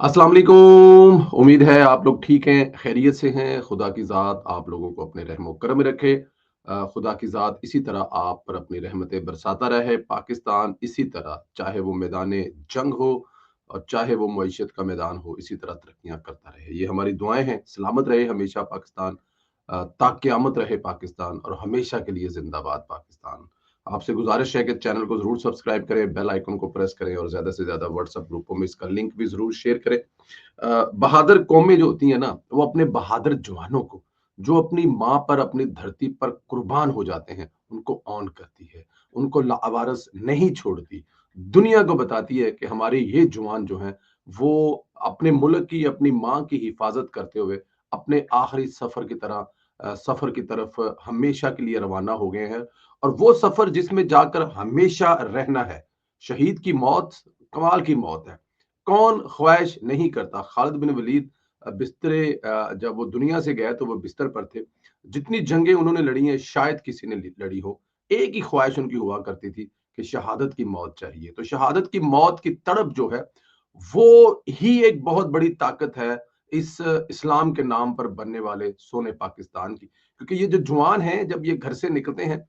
अस्सलाम वालेकुम। उम्मीद है आप लोग ठीक हैं, खैरियत से हैं। खुदा की ज़ात आप लोगों को अपने रहम करम में रखे। खुदा की ज़ात इसी तरह आप पर अपनी रहमतें बरसाता रहे। पाकिस्तान इसी तरह, चाहे वो मैदान जंग हो और चाहे वो मईशत का मैदान हो, इसी तरह तरक्कियाँ करता रहे। ये हमारी दुआएं हैं। सलामत रहे हमेशा पाकिस्तान, ता क़यामत रहे पाकिस्तान और हमेशा के लिए जिंदाबाद पाकिस्तान। आपसे गुजारिश है कि चैनल को जरूर सब्सक्राइब करें, बेल आइकन को प्रेस करें और ज्यादा से ज्यादा व्हाट्सएप ग्रुपों में इसका लिंक भी जरूर शेयर करें। बहादुर कौमें जो होती हैं ना, वो अपने बहादुर जवानों को, जो अपनी माँ पर, अपनी धरती पर कुर्बान हो जाते हैं, उनको ऑन करती है, उनको लावारस नहीं छोड़ती। दुनिया को बताती है कि हमारे ये जवान जो हैं, वो अपने मुल्क की, अपनी माँ की हिफाजत करते हुए अपने आखिरी सफर की तरह सफर की तरफ हमेशा के लिए रवाना हो गए हैं। और वो सफर जिसमें जाकर हमेशा रहना है। शहीद की मौत कमाल की मौत है। कौन ख्वाहिश नहीं करता। खालिद बिन वलीद बिस्तरे जब वो दुनिया से गए तो वो बिस्तर पर थे। जितनी जंगें उन्होंने लड़ी हैं शायद किसी ने लड़ी हो, एक ही ख्वाहिश उनकी हुआ करती थी कि शहादत की मौत चाहिए। तो शहादत की मौत की तड़प जो है, वो ही एक बहुत बड़ी ताकत है इस इस्लाम के नाम पर बनने वाले सोने पाकिस्तान की। क्योंकि ये जो जवान हैं, जब ये घर से निकलते हैं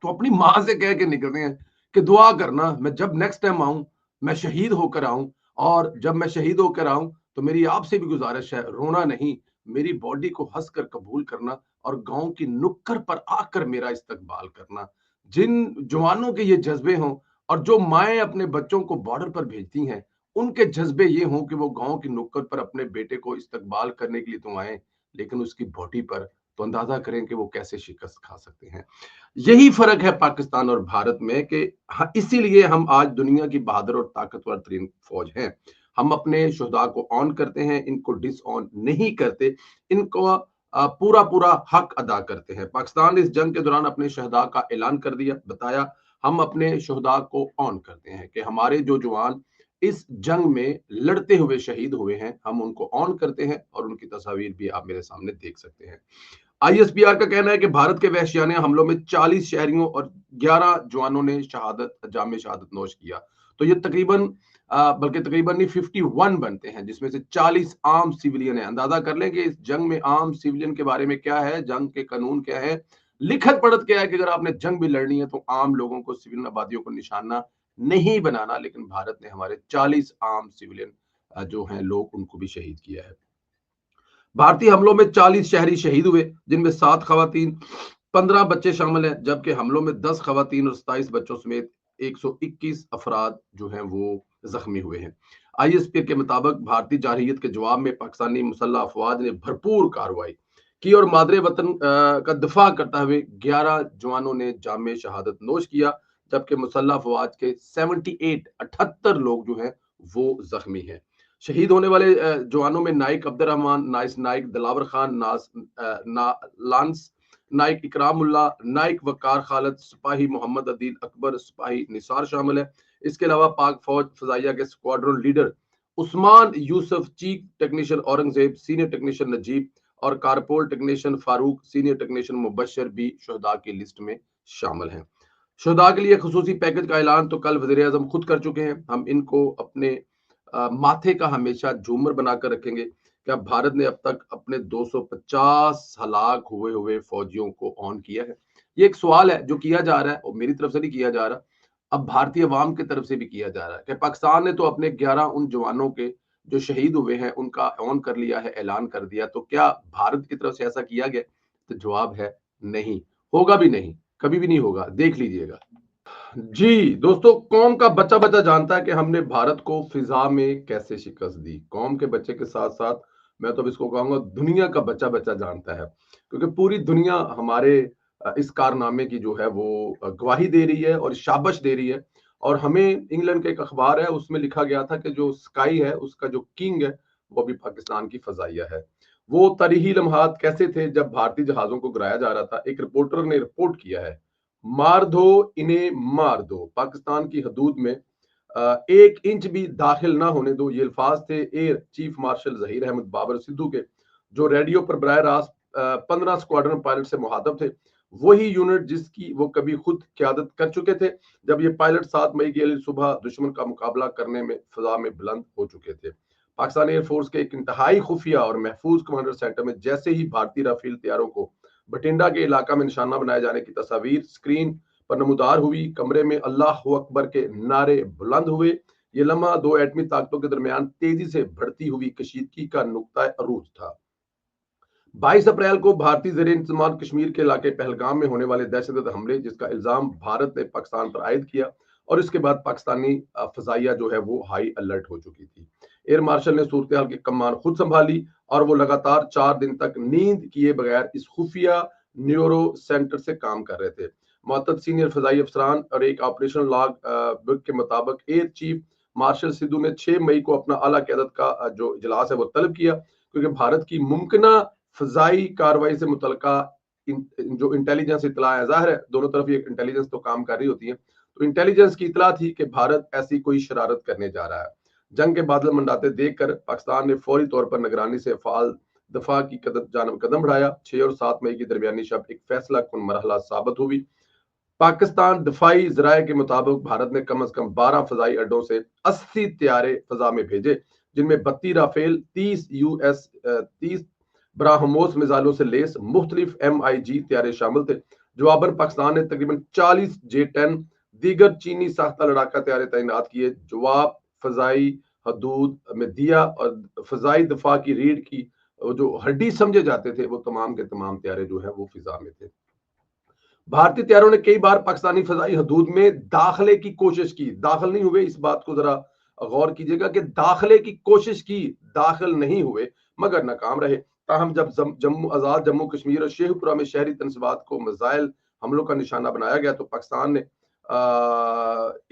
तो अपनी माँ से कह के निकलते हैं कि दुआ करना, मैं जब नेक्स्ट टाइम आऊं, मैं शहीद होकर आऊं। और जब मैं शहीद होकर आऊं तो मेरी आपसे भी गुजारिश है, रोना नहीं, मेरी बॉडी को हंसकर कबूल करना और गांव की नुक्कड़ पर आकर मेरा इस्तकबाल करना। जिन जवानों के ये जज्बे हों और जो माएं अपने बच्चों को बॉर्डर पर भेजती हैं, उनके जज्बे ये हों कि वो गांव की नुक्कड़ पर अपने बेटे को इस्तकबाल करने के लिए तो आए, लेकिन उसकी बॉडी पर तो अंदाजा करें कि वो कैसे शिकस्त खा सकते हैं। यही फर्क है पाकिस्तान और भारत में कि इसीलिए हम आज दुनिया की बहादुर और ताकतवर तरीन फौज हैं। हम अपने शुहदा को ऑन करते हैं, इनको डिस ऑन नहीं करते, इनको पूरा पूरा हक अदा करते हैं। पाकिस्तान ने इस जंग के दौरान अपने शहदा का ऐलान कर दिया, बताया हम अपने शुहदा को ऑन करते हैं कि हमारे जो जवान इस जंग में लड़ते हुए शहीद हुए हैं, हम उनको ऑन करते हैं और उनकी तस्वीर भी आप मेरे सामने देख सकते हैं। आईएसपीआर का कहना है कि भारत के वहशियाने हमलों में 40 शहरियों और 11 जवानों ने जाम शहादत नोश किया। तो ये तकरीबन बल्कि तकरीबन नहीं 51 बनते हैं, जिसमें से 40 आम सिविलियन है। अंदाजा कर लें कि इस जंग में आम सिविलियन के बारे में क्या है, जंग के कानून क्या है, लिखत पढ़त क्या है कि अगर आपने जंग भी लड़नी है तो आम लोगों को, सिविलियन आबादियों को निशाना नहीं बनाना। लेकिन भारत ने हमारे 40 आम सिविलियन जो हैं लोग, उनको भी शहीद किया है। भारतीय हमलों में 40 शहरी शहीद हुए, जिनमें 7 खवातीन, 15 बच्चे शामिल हैं, जबकि हमलों में 10 खवातीन और 27 बच्चों समेत 121 अफराद जो हैं वो जख्मी हुए हैं। आईएसपी के मुताबिक भारतीय जारहियत के जवाब में पाकिस्तानी मुसल्लह अफवाज ने भरपूर कार्रवाई की और मादरे वतन का दिफा करते हुए 11 जवानों ने जाम शहादत नोश किया, जबकि मुसल्लह अफवाज के 78 लोग जो हैं वो जख्मी हैं। शहीद होने वाले जवानों में नाइक अब्दुर्रहमान, नाइस नाइक दिलावर खान, लांस नाइक इकरामुल्ला, नाइक वकार खालिद, सिपाही मोहम्मद अदील अकबर, सिपाही निसार शामिल है। इसके अलावा पाक फौज फजाइया के squadron leader Usman Yousuf, chief technician Aurangzeb, senior technician Najeeb और corporal technician Farooq, senior technician Mubashar भी शुहदा की लिस्ट में शामिल हैं। शुहदा के लिए खसूसी पैकेज का ऐलान तो कल वजीर आजम खुद कर चुके हैं। हम इनको अपने माथे का हमेशा झूमर बनाकर रखेंगे। क्या भारत ने अब तक अपने 250 हलाक हुए हुए फौजियों को ऑन किया है? ये एक सवाल है जो किया जा रहा है और मेरी तरफ से नहीं किया जा रहा, अब भारतीय अवाम की तरफ से भी किया जा रहा है कि पाकिस्तान ने तो अपने 11 उन जवानों के जो शहीद हुए हैं उनका ऑन कर लिया है, ऐलान कर दिया। तो क्या भारत की तरफ से ऐसा किया गया? तो जवाब है नहीं, होगा भी नहीं, कभी भी नहीं होगा, देख लीजिएगा। जी दोस्तों, कौम का बच्चा बच्चा जानता है कि हमने भारत को फिजा में कैसे शिकस्त दी। कौम के बच्चे के साथ साथ मैं तो अब इसको कहूंगा दुनिया का बच्चा बच्चा जानता है, क्योंकि पूरी दुनिया हमारे इस कारनामे की जो है वो गवाही दे रही है और शाबाश दे रही है। और हमें इंग्लैंड का एक अखबार है, उसमें लिखा गया था कि जो स्काई है उसका जो किंग है वो भी पाकिस्तान की फजाइया है। वो तारीखी लम्हात कैसे थे जब भारतीय जहाजों को गिराया जा रहा था। एक रिपोर्टर ने रिपोर्ट किया है, मार दो इन्हें मार दो, पाकिस्तान की हदूद में 1 इंच भी दाखिल ना होने दो। ये अल्फाज थे air chief marshal Zaheer Ahmed Babar Sidhu के, जो रेडियो पर बराह रास्त 15 स्क्वाड्रन पायलट से मुखातब थे। वही यूनिट जिसकी वो कभी खुद क्यादत कर चुके थे जब ये पायलट 7 मई की अर्ली सुबह दुश्मन का मुकाबला करने में फिजा में बुलंद हो चुके थे। पाकिस्तान एयरफोर्स के एक इंतहाई खुफिया और महफूज कमांडर सेंटर में जैसे ही भारतीय राफेल तैयारों को बठिंडा के इलाका में निशाना बनाए जाने की तस्वीर स्क्रीन पर नमूदार हुई, कमरे में अल्लाह अकबर के नारे बुलंद हुए। ये लम्हा दो एटमी ताकतों के दरमियान तेजी से बढ़ती हुई कशीदगी का नुक्ता अरूज था। 22 अप्रैल को भारतीय जेर इंतजाम कश्मीर के इलाके पहलगाम में होने वाले दहशतगर्द हमले जिसका इल्जाम भारत ने पाकिस्तान पर आयद किया और इसके बाद पाकिस्तानी फजाइया जो है वो हाई अलर्ट हो चुकी थी। एयर मार्शल ने सूरत हाल की कमान खुद संभाली और वो लगातार 4 दिन तक नींद किए बगैर इस खुफिया न्यूरो सेंटर से काम कर रहे थे। मुअत्तद सीनियर फजाई अफसरान और एक ऑपरेशन लॉग बुक के मुताबिक एयर चीफ मार्शल सिद्धू ने 6 मई को अपना आला क़यादत का जो इजलास है वो तलब किया, क्योंकि भारत की मुमकिना फजाई कार्रवाई से मुतलका जो इंटेलिजेंस इतला है, जाहिर है दोनों तरफ ये इंटेलिजेंस तो काम कर रही होती है, तो इंटेलिजेंस की इतला थी कि भारत ऐसी कोई शरारत करने जा रहा है। जंग के बादल मंडाते देखकर पाकिस्तान ने फौरी तौर पर निगरानी से फाल दफा की जानब कदम बढ़ाया। 6 और 7 मई की दरमियानी शब एक फैसला कुन मरहला साबित हुई। पाकिस्तान दफाई जराये के मुताबिक भारत ने कम अज कम 12 फजाई अड्डों से 80 तैयारे फजा में भेजे, जिनमें 32 राफेल, 30 ब्राह्मोस मिसाइलों से लेस मुख्तलिफ MiG तैयारे शामिल थे। जवाबन पाकिस्तान ने तकरीबन 40 J-10 दीगर चीनी साख्ता लड़ाका तैयारे तैनात किए। जवाब फजाई हदूद में दिया और फजाई दफा की रीढ़ की जो हड्डी समझे जाते थे वो तमाम के तमाम तैयारे जो है वो फिजा में थे। भारतीय तैयारों ने कई बार पाकिस्तानी फजाई हदूद में दाखिले की कोशिश की, दाखिल नहीं हुए, इस बात को जरा गौर कीजिएगा कि दाखिले की कोशिश की, दाखिल नहीं हुए मगर नाकाम रहे। ताहम जब आजाद जम्मू कश्मीर और शेखपुरा में शहरी तनसीबात को मिसाइल हमलों का निशाना बनाया गया तो पाकिस्तान ने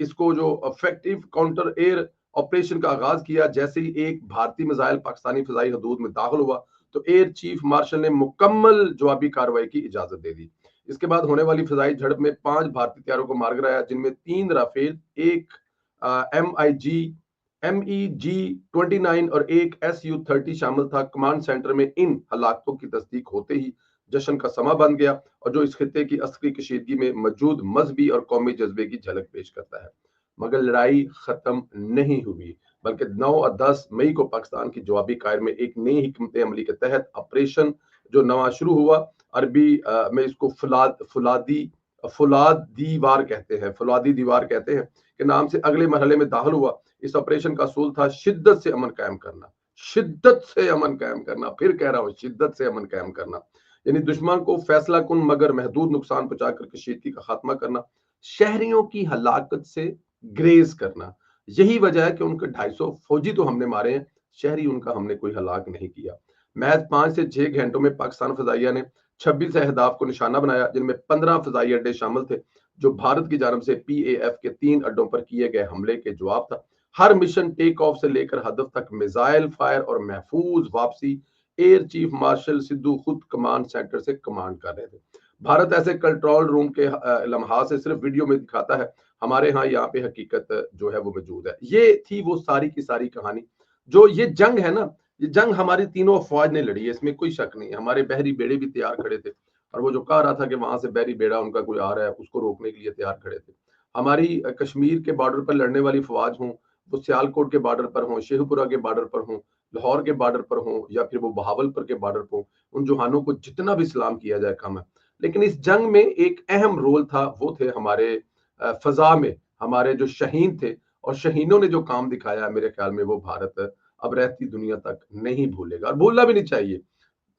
इसको जो इफेक्टिव काउंटर एयर ऑपरेशन का आगाज किया। जैसे ही एक भारतीय मिसाइल पाकिस्तानी फजाई हदूद में दाखिल हुआ तो एयर चीफ मार्शल ने मुकम्मल जवाबी कार्रवाई की इजाजत दे दी। इसके बाद होने वाली फजाई झड़प में 5 भारतीय तैयारों को मार गिराया, जिनमें 3 राफेल, एक MEG 29 और एक Su-30 शामिल था। कमांड सेंटर में इन हलाकतों की तस्दीक होते ही जश्न का समा बन गया और जो इस खित्ते की अस्करी कशीदगी में मौजूद मजहबी और कौमी जज्बे की झलक पेश करता है। मगर लड़ाई खत्म नहीं हुई, बल्कि 9 और 10 मई को पाकिस्तान की जवाबी कार्रवाई में एक नई हिकमत अमली के तहत ऑपरेशन जो नवा शुरू हुआ, अरबी में इसको फुलाद दीवार कहते हैं के नाम से अगले मरहले में दाखिल हुआ। इस ऑपरेशन का असूल था शिद्दत से अमन कायम करना, फिर कह रहा हूं शिद्दत से अमन कायम करना, यानी दुश्मन को फैसला कुन मगर महदूद नुकसान पहुंचाकर कशीदगी का खात्मा करना, शहरियों की हलाकत से ग्रेज करना। यही वजह है कि उनके 250 फौजी तो हमने मारे हैं, शहरी उनका हमने कोई हलाक नहीं किया। महज 5 से 6 घंटों में पाकिस्तान फजाइया ने 26 अहदाफ को निशाना बनाया, जिनमें 15 फजाई अड्डे शामिल थे, जो भारत की जानब से PAF के 3 अड्डों पर किए गए हमले के जवाब था। हर मिशन टेक ऑफ से लेकर हदफ तक मिसाइल फायर और महफूज वापसी एयर चीफ मार्शल सिद्धू खुद कमांड सेंटर से कमांड कर रहे थे। भारत ऐसे कंट्रोल रूम के लम्हा से सिर्फ वीडियो में दिखाता है, हमारे यहाँ यहाँ पे हकीकत जो है वो मौजूद है। ये थी वो सारी की सारी कहानी। जो ये जंग है ना, ये जंग हमारी तीनों अफवाज ने लड़ी है, इसमें कोई शक नहीं है। हमारे बहरी बेड़े भी तैयार खड़े थे और वो जो कह रहा था कि वहां से बहरी बेड़ा उनका कोई आ रहा है उसको रोकने के लिए तैयार खड़े थे। हमारी कश्मीर के बॉर्डर पर लड़ने वाली फौज हों, वो सियालकोट के बॉर्डर पर हों, शेखपुरा के बॉर्डर पर हों, लाहौर के बॉर्डर पर हों या फिर वो बहावलपुर के बॉर्डर पर, उन जवानों को जितना भी सलाम किया जाए कम है। लेकिन इस जंग में एक अहम रोल था, वो थे हमारे फजा में हमारे जो शहीन थे, और शहीनों ने जो काम दिखाया मेरे ख्याल में वो भारत अब रहती दुनिया तक नहीं भूलेगा और भूलना भी नहीं चाहिए।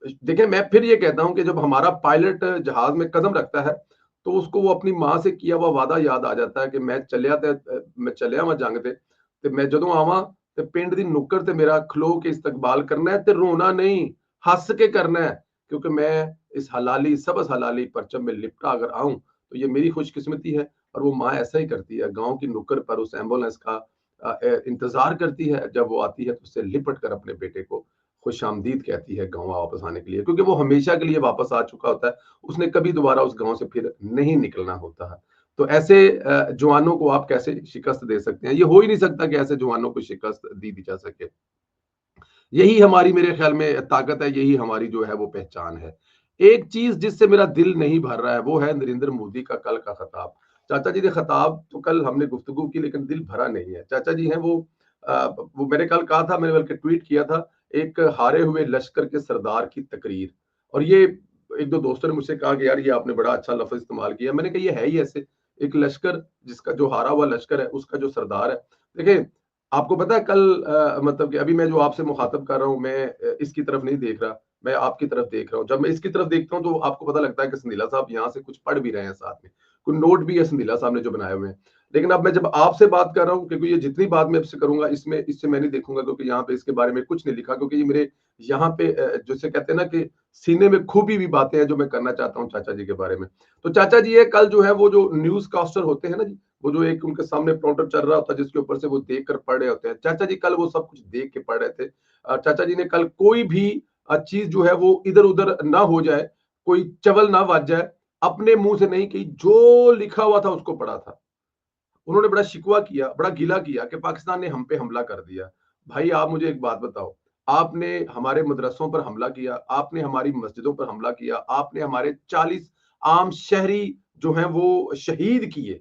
देखिए मैं फिर ये कहता हूं कि जब हमारा पायलट जहाज में कदम रखता है तो उसको वो अपनी माँ से किया हुआ वादा याद आ जाता है कि मैं चलिया वा जंग ते मैं जदों आवां ते पिंड दी नुक्कड़ ते मेरा खलो के इस्तकबाल करना है ते रोना नहीं, हंस के करना है, क्योंकि मैं इस हलाली सबस हलाली परचम में लिपटा अगर आऊं तो ये मेरी खुशकिस्मती है। और वो माँ ऐसा ही करती है, गांव की नुक्कड़ पर उस एम्बुलेंस का इंतजार करती है, जब वो आती है तो उससे लिपट कर अपने बेटे को खुश आमदीद कहती है गाँव वापस आने के लिए, क्योंकि वो हमेशा के लिए वापस आ चुका होता है, उसने कभी दोबारा उस गांव से फिर नहीं निकलना होता है। तो ऐसे जवानों को आप कैसे शिकस्त दे सकते हैं? ये हो ही नहीं सकता कि ऐसे जवानों को शिकस्त दी जा सके। यही हमारी मेरे ख्याल में ताकत है, यही हमारी जो है वो पहचान है। एक चीज जिससे मेरा दिल नहीं भर रहा है वो है नरेंद्र मोदी का कल का खिताब। चाचा जी ने खिताब तो कल हमने गुफ्तगू की लेकिन दिल भरा नहीं है। चाचा जी हैं वो वो मैंने कल कहा था, मैंने बल्कि ट्वीट किया था, एक हारे हुए लश्कर के सरदार की तकरीर। और ये एक दो दोस्तों ने मुझसे कहा कि यार ये आपने बड़ा अच्छा लफ्ज इस्तेमाल किया। मैंने कहा ये है ही ऐसे, एक लश्कर जिसका जो हारा हुआ लश्कर है उसका जो सरदार है। देखिए, आपको पता है कल मतलब कि अभी मैं जो आपसे मुखातब कर रहा हूँ, मैं इसकी तरफ नहीं देख रहा, मैं आपकी तरफ देख रहा हूँ। जब मैं इसकी तरफ देखता हूँ तो आपको पता लगता है कि संदीला साहब यहाँ से कुछ पढ़ भी रहे हैं साथ में, कोई नोट भी है संदीला साहब ने जो बनाए हुए हैं। लेकिन अब मैं जब आपसे बात कर रहा हूँ, क्योंकि ये जितनी बात मैं आपसे करूंगा इसमें इससे मैं नहीं देखूंगा, क्योंकि यहाँ पे इसके बारे में कुछ नहीं लिखा, क्योंकि ये मेरे यहाँ पे जैसे कहते हैं ना कि सीने में खूबी भी बातें हैं जो मैं करना चाहता हूँ चाचा जी के बारे में। तो चाचा जी ये कल जो है वो जो न्यूज कास्टर होते हैं ना जी, वो जो एक उनके सामने प्रोम्प्टर चल रहा होता है जिसके ऊपर से वो देख कर पढ़ रहे होते हैं, चाचा जी कल वो सब कुछ देख के पढ़ रहे थे। चाचा जी ने कल कोई भी चीज जो है वो इधर उधर ना हो जाए, कोई चवल ना बज जाए, अपने मुंह से नहीं की, जो लिखा हुआ था उसको पढ़ा था। उन्होंने बड़ा शिकवा किया, बड़ा गिला किया कि पाकिस्तान ने हम पे हमला कर दिया। भाई आप मुझे एक बात बताओ, आपने हमारे मदरसों पर हमला किया, आपने हमारी मस्जिदों पर हमला किया, आपने हमारे 40 आम शहरी जो हैं वो शहीद किए,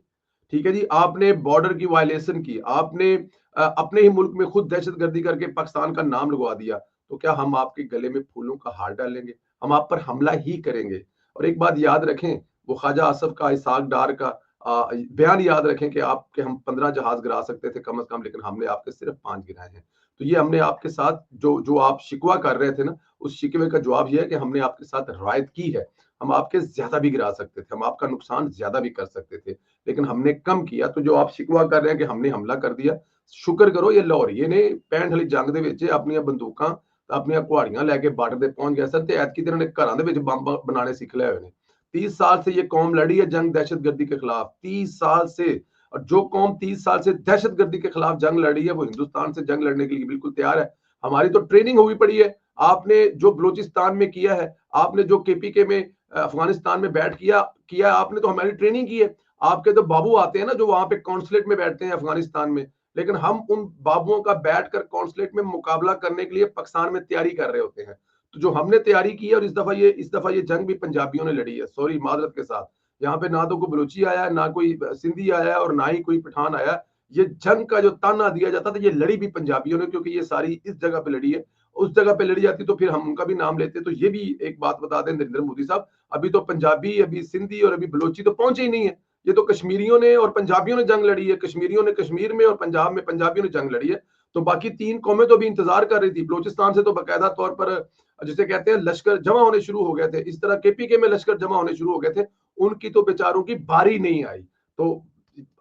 ठीक है जी, आपने बॉर्डर की वायलेशन की, आपने अपने ही मुल्क में खुद दहशतगर्दी करके पाकिस्तान का नाम लगवा दिया। तो क्या हम आपके गले में फूलों का हार डालेंगे? हम आप पर हमला ही करेंगे। और एक बात याद रखें, वो ख्वाजा आसफ का, इसहाक डार का बयान याद रखें कि आपके हम 15 जहाज गिरा सकते थे कम से कम, लेकिन हमने आपके सिर्फ 5 गिराए हैं। तो ये हमने आपके साथ जो जो आप शिकवा कर रहे थे ना, उस शिकवे का जवाब ये है कि हमने आपके साथ रियायत की है। हम आपके ज्यादा भी गिरा सकते थे, हम आपका नुकसान ज्यादा भी कर सकते थे, लेकिन हमने कम किया। तो जो आप शिकवा कर रहे हैं कि हमने हमला कर दिया, शुक्र करो ये लाहौर ये ने 65 वाली जंग ਦੇ ਵਿੱਚ ਆਪਣੀਆਂ ਬੰਦੂਕਾਂ ਆਪਣੀਆਂ ਕੁਹਾੜੀਆਂ ਲੈ ਕੇ ਬਾਰਡਰ ਤੇ ਪਹੁੰਚ ਗਿਆ ਸਰ, ਤੇ ਐਤਕੀ ਦਿਨਾਂ ਨੇ ਘਰਾਂ ਦੇ ਵਿੱਚ ਬੰਬ ਬਣਾਣੇ ਸਿੱਖ ਲਿਆ ਹੋਏ ਨੇ। 30 साल से ये कौम लड़ी है जंग दहशतगर्दी के खिलाफ, 30 साल से। और जो कौम 30 साल से दहशतगर्दी के खिलाफ जंग लड़ी है वो हिंदुस्तान से जंग लड़ने के लिए बिल्कुल तैयार है। हमारी तो ट्रेनिंग हुई पड़ी है। आपने जो बलूचिस्तान में किया है, आपने जो केपीके में अफगानिस्तान में बैठ किया किया आपने तो हमारी ट्रेनिंग की है। आपके तो बाबू आते हैं ना जो वहां पे कॉन्सुलेट में बैठते हैं अफगानिस्तान में, लेकिन हम उन बाबुओं का बैठकर कॉन्सुलेट में मुकाबला करने के लिए पाकिस्तान में तैयारी कर रहे होते हैं। तो जो हमने तैयारी की है, और इस दफा ये जंग भी पंजाबियों ने लड़ी है, सॉरी मादरत के साथ। यहाँ पे ना तो कोई बलूची आया है, ना कोई सिंधी आया है, और ना ही कोई पठान आया है। ये जंग का जो ताना दिया जाता था, ये लड़ी भी पंजाबियों ने, क्योंकि ये सारी इस जगह पे लड़ी है। उस जगह पे लड़ी जाती तो फिर हम उनका भी नाम लेते। तो ये भी एक बात बता दें नरेंद्र मोदी साहब, अभी तो पंजाबी, अभी सिंधी और अभी बलोची तो पहुंचे ही नहीं है। ये तो कश्मीरियों ने और पंजाबियों ने जंग लड़ी है, कश्मीरियों ने कश्मीर में और पंजाब में पंजाबियों ने जंग लड़ी है। तो बाकी 3 कौमें तो अभी इंतजार कर रही थी। बलूचिस्तान से तो बाकायदा तौर पर जिसे कहते हैं लश्कर जमा होने शुरू हो गए थे, इस तरह केपीके में लश्कर जमा होने शुरू हो गए थे। उनकी तो बेचारों की बारी नहीं आई। तो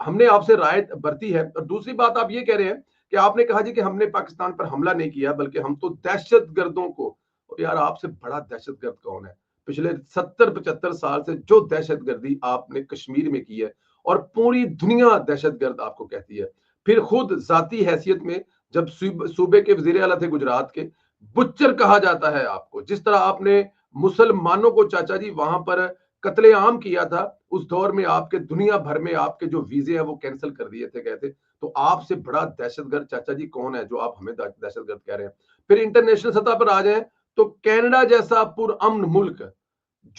हमने आपसे राय बरती है। और दूसरी बात आप ये कह रहे हैं कि आपने कहा जी कि हमने पाकिस्तान पर हमला नहीं किया, बल्कि हम तो दहशत गर्दों को। और यार आपसे बड़ा दहशत गर्द कौन है? पिछले 70-75 साल से जो दहशत गर्दी आपने कश्मीर में की है, और पूरी दुनिया दहशत गर्द आपको कहती है। फिर खुद जाती हैसियत में जब सूबे के वजीर आला थे गुजरात के, बुच्चर कहा जाता है आपको। जिस तरह आपने मुसलमानों को चाचा जी वहां पर कत्लेआम किया था, उस दौर में आपके दुनिया भर में आपके जो वीजे हैं वो कैंसिल कर दिए थे, कहते। तो आपसे बड़ा दहशतगर्द चाचा जी कौन है जो आप हमें दहशतगर्द कह रहे हैं? फिर इंटरनेशनल सतह पर आ जाए तो कनाडा जैसा पुरअमन मुल्क,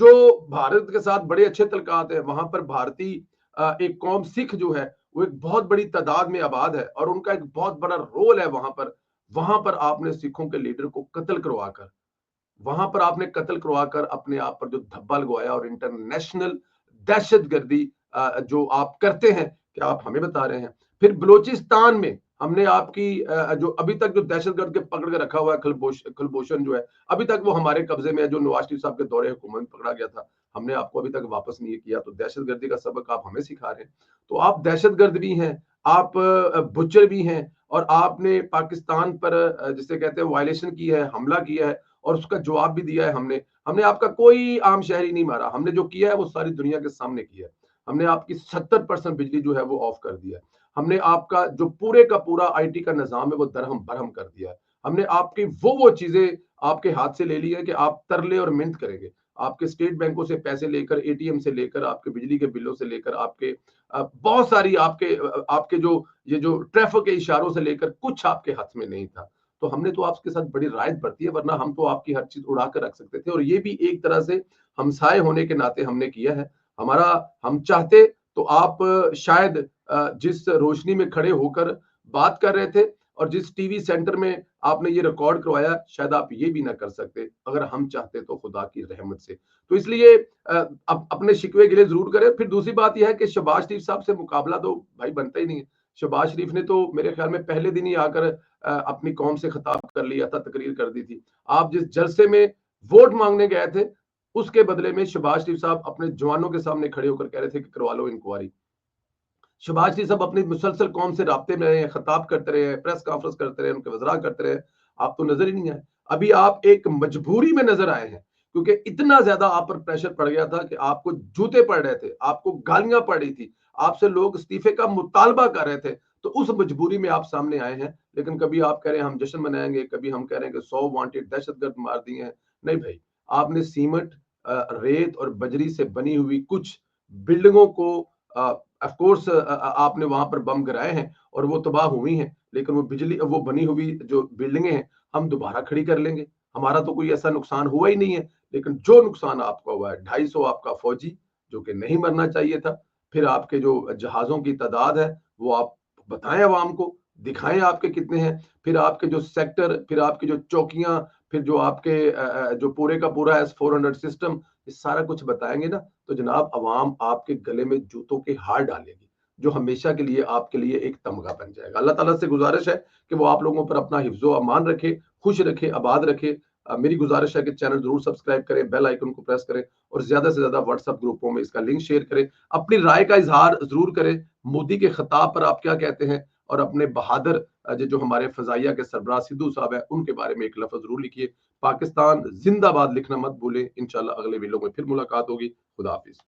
जो भारत के साथ बड़े अच्छे तल्कात है, वहां पर भारतीय एक कौम सिख जो है वो एक बहुत बड़ी तादाद में आबाद है, और उनका एक बहुत बड़ा रोल है वहां पर। वहां पर आपने सिखों के लीडर को कत्ल करवाकर, वहां पर आपने कत्ल करवाकर अपने आप पर जो धब्बा लगवाया, और इंटरनेशनल दहशतगर्दी जो आप करते हैं, क्या आप हमें बता रहे हैं? फिर बलूचिस्तान में हमने आपकी जो अभी तक जो दहशतगर्द के पकड़ के रखा हुआ है, खलबोशन जो है, अभी तक वो हमारे कब्जे में है, जो नवाज शरीफ साहब के दौरे हुकूमत में पकड़ा गया था, हमने आपको अभी तक वापस नहीं किया। तो दहशतगर्दी का सबक आप हमें सिखा रहे हैं। तो आप दहशतगर्द भी हैं, आप बुच्चर भी हैं, और आपने पाकिस्तान पर जिसे कहते हैं वायलेशन की है, हमला किया है, और उसका जवाब भी दिया है। हमने हमने आपका कोई आम शहरी नहीं मारा। हमने जो किया है वो सारी दुनिया के सामने किया है। हमने आपकी 70% बिजली जो है वो ऑफ कर दिया है। हमने आपका जो पूरे का पूरा आईटी का निजाम है वो दरहम बरहम कर दिया है। हमने आपकी वो चीजें आपके हाथ से ले ली है कि आप तरले और मिन्नत करेंगे। आपके स्टेट बैंकों से पैसे लेकर, एटीएम से लेकर, आपके बिजली के बिलों से लेकर, आपके बहुत सारी आपके जो ये जो ट्रैफिक के इशारों से लेकर कुछ आपके हाथ में नहीं था। तो हमने तो आपके साथ बड़ी रायत बरती है, वरना हम तो आपकी हर चीज उड़ा कर रख सकते थे। और ये भी एक तरह से हमसाए होने के नाते हमने किया है। हमारा हम चाहते तो आप शायद जिस रोशनी में खड़े होकर बात कर रहे थे, اور جس ٹی وی سینٹر میں آپ نے یہ ریکارڈ کروایا شاید آپ یہ بھی نہ کر سکتے اگر ہم چاہتے تو خدا کی رحمت سے. تو اس لیے اپنے شکوے گلے ضرور کریں. پھر دوسری بات یہ ہے کہ شہباز شریف صاحب سے مقابلہ تو بھائی بنتا ہی نہیں ہے. شہباز شریف نے تو میرے خیال میں پہلے دن ہی آ کر اپنی قوم سے خطاب کر لیا تھا, تقریر کر دی تھی. آپ جس جلسے میں ووٹ مانگنے گئے تھے اس کے بدلے میں شہباز شریف صاحب اپنے جوانوں کے سامنے کھڑے ہو کر کہہ رہے تھے کہ کروا لو انکوائری. شہباز شریف صاحب اپنی مسلسل قوم سے رابطے میں رہے ہیں, خطاب کرتے رہے ہیں, پریس کانفرنس کرتے رہے, ان کے وزراء کرتے رہے. آپ تو نظر ہی نہیں آئے. ابھی آپ ایک مجبوری میں نظر آئے ہیں کیونکہ اتنا زیادہ آپ پر پریشر پڑ گیا تھا کہ آپ کو جوتے پڑ رہے تھے, آپ کو گالیاں پڑ رہی تھی, آپ سے لوگ استعفے کا مطالبہ کر رہے تھے. تو اس مجبوری میں آپ سامنے آئے ہیں. لیکن کبھی آپ کہہ رہے ہیں ہم جشن منائیں گے, کبھی ہم کہہ رہے ہیں کہ 100 وانٹڈ دہشت گرد مار دیے ہیں. نہیں بھائی, آپ نے سیمنٹ, ریت اور بجری سے بنی ہوئی کچھ بلڈنگوں کو آف کورس آپ نے وہاں پر بم گرائے ہیں اور وہ تباہ ہوئی ہیں, لیکن وہ بنی ہوئی جو بلڈنگیں ہیں ہم دوبارہ کھڑی کر لیں گے. ہمارا تو کوئی ایسا نقصان ہوا ہی نہیں ہے. لیکن جو نقصان آپ کا ہوا ہے 250 آپ کا فوجی جو کہ نہیں مرنا چاہیے تھا, پھر آپ کے جو جہازوں کی تعداد ہے وہ آپ بتائیں عوام کو, دکھائیں آپ کے کتنے ہیں, پھر آپ کے جو سیکٹر, پھر آپ کی جو چوکیاں, پھر جو آپ کے جو پورے کا پورا S-400 سسٹم, یہ سارا کچھ بتائیں گے نا تو جناب عوام آپ کے گلے میں جوتوں کے ہار ڈالے گی, جو ہمیشہ کے لیے آپ کے لیے ایک تمغہ بن جائے گا. اللہ تعالیٰ سے گزارش ہے کہ وہ آپ لوگوں پر اپنا حفظ و امان رکھے, خوش رکھے, آباد رکھے. میری گزارش ہے کہ چینل ضرور سبسکرائب کریں, بیل آئیکن کو پریس کریں اور زیادہ سے زیادہ واٹس ایپ گروپوں میں اس کا لنک شیئر کریں. اپنی رائے کا اظہار ضرور کریں. مودی کے خطاب پر آپ کیا کہتے ہیں, اور اپنے بہادر جو ہمارے فضائیہ کے سربراہ سدھو صاحب ہیں ان کے بارے میں ایک لفظ ضرور لکھیے. پاکستان زندہ باد لکھنا مت بھولیں. انشاءاللہ اگلے ویڈیو میں پھر ملاقات ہوگی. خدا حافظ.